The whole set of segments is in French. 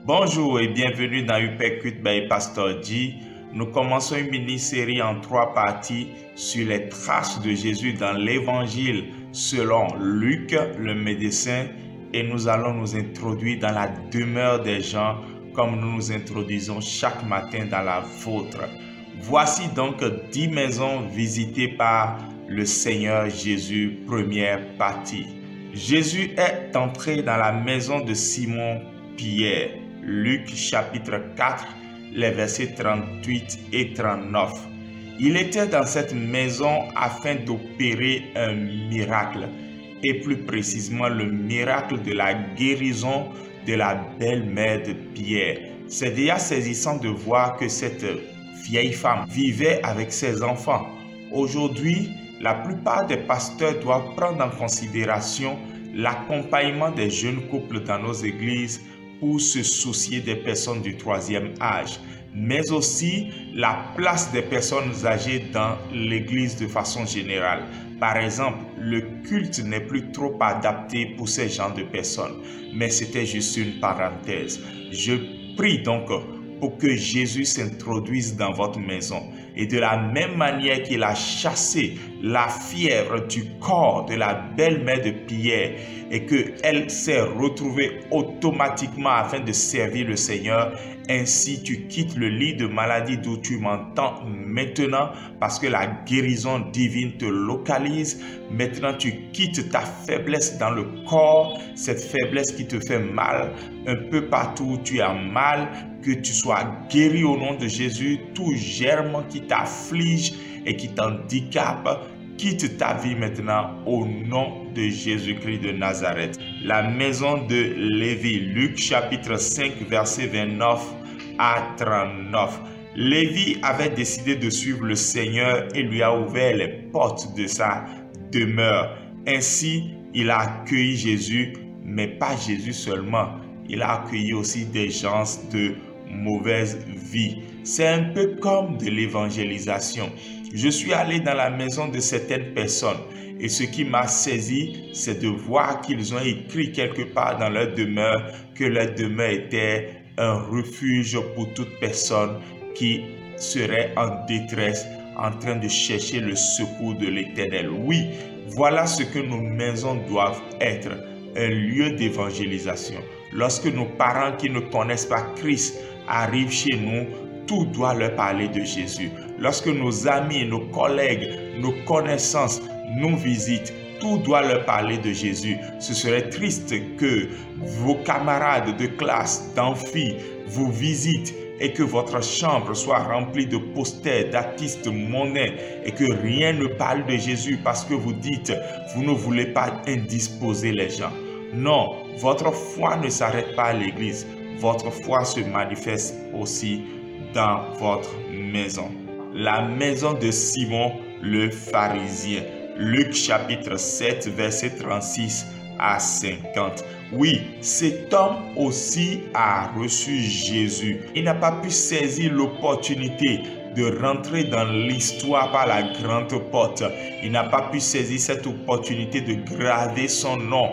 Bonjour et bienvenue dans Uppercut by Pastor G. Nous commençons une mini-série en 3 parties sur les traces de Jésus dans l'évangile selon Luc, le médecin, et nous allons nous introduire dans la demeure des gens comme nous nous introduisons chaque matin dans la vôtre. Voici donc 10 maisons visitées par le Seigneur Jésus, première partie. Jésus est entré dans la maison de Simon-Pierre. Luc chapitre 4, les versets 38 et 39. Il était dans cette maison afin d'opérer un miracle, et plus précisément le miracle de la guérison de la belle-mère de Pierre. C'est déjà saisissant de voir que cette vieille femme vivait avec ses enfants. Aujourd'hui, la plupart des pasteurs doivent prendre en considération l'accompagnement des jeunes couples dans nos églises pour se soucier des personnes du 3e âge, mais aussi la place des personnes âgées dans l'église de façon générale. Par exemple, le culte n'est plus trop adapté pour ces genres de personnes, mais c'était juste une parenthèse. Je prie donc pour que Jésus s'introduise dans votre maison. Et de la même manière qu'il a chassé la fièvre du corps de la belle-mère de Pierre et qu'elle s'est retrouvée automatiquement afin de servir le Seigneur, ainsi tu quittes le lit de maladie d'où tu m'entends maintenant parce que la guérison divine te localise. Maintenant tu quittes ta faiblesse dans le corps, cette faiblesse qui te fait mal un peu partout où tu as mal, que tu sois guéri au nom de Jésus. Tout germe qui t'afflige et qui t'handicape, quitte ta vie maintenant au nom de Jésus-Christ de Nazareth. La maison de Lévi, Luc chapitre 5 verset 29 à 39. Lévi avait décidé de suivre le Seigneur et lui a ouvert les portes de sa demeure. Ainsi, il a accueilli Jésus, mais pas Jésus seulement. Il a accueilli aussi des gens de mauvaise vie. C'est un peu comme de l'évangélisation. Je suis allé dans la maison de certaines personnes et ce qui m'a saisi, c'est de voir qu'ils ont écrit quelque part dans leur demeure que leur demeure était un refuge pour toute personne qui serait en détresse, en train de chercher le secours de l'Éternel. Oui, voilà ce que nos maisons doivent être, un lieu d'évangélisation. Lorsque nos parents qui ne connaissent pas Christ arrivent chez nous, tout doit leur parler de Jésus. Lorsque nos amis, nos collègues, nos connaissances nous visitent, tout doit leur parler de Jésus. Ce serait triste que vos camarades de classe, d'amphi, vous visitent et que votre chambre soit remplie de posters, d'artistes monnaie et que rien ne parle de Jésus parce que vous dites, vous ne voulez pas indisposer les gens. Non, votre foi ne s'arrête pas à l'église. Votre foi se manifeste aussi dans votre maison. La maison de Simon le pharisien. Luc chapitre 7 verset 36 à 50. Oui, cet homme aussi a reçu Jésus. Il n'a pas pu saisir l'opportunité de rentrer dans l'histoire par la grande porte. Il n'a pas pu saisir cette opportunité de graver son nom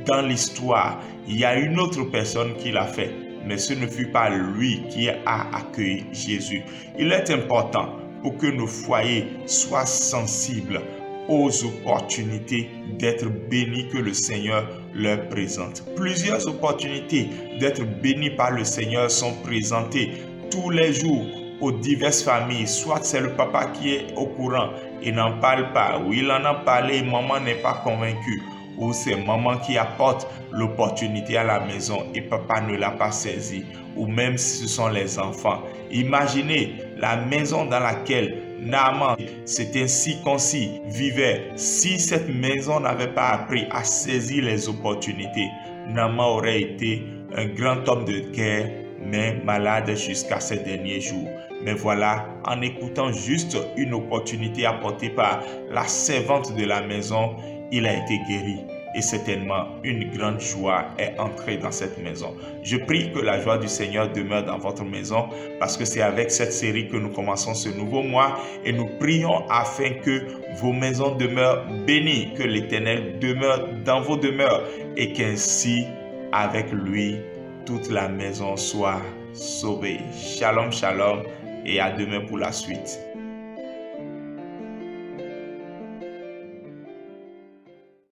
dans l'histoire. Il y a une autre personne qui l'a fait, mais ce ne fut pas lui qui a accueilli Jésus. Il est important pour que nos foyers soient sensibles aux opportunités d'être bénis que le Seigneur leur présente. Plusieurs opportunités d'être bénis par le Seigneur sont présentées tous les jours aux diverses familles. Soit c'est le papa qui est au courant et n'en parle pas, ou il en a parlé, maman n'est pas convaincue, ou c'est maman qui apporte l'opportunité à la maison et papa ne l'a pas saisi, ou même si ce sont les enfants. Imaginez la maison dans laquelle Naaman, c'est ainsi concis, vivait. Si cette maison n'avait pas appris à saisir les opportunités, Naaman aurait été un grand homme de guerre, mais malade jusqu'à ses derniers jours. Mais voilà, en écoutant juste une opportunité apportée par la servante de la maison, il a été guéri. Et certainement, une grande joie est entrée dans cette maison. Je prie que la joie du Seigneur demeure dans votre maison parce que c'est avec cette série que nous commençons ce nouveau mois et nous prions afin que vos maisons demeurent bénies, que l'Éternel demeure dans vos demeures et qu'ainsi, avec lui, toute la maison soit sauvée. Shalom, shalom et à demain pour la suite.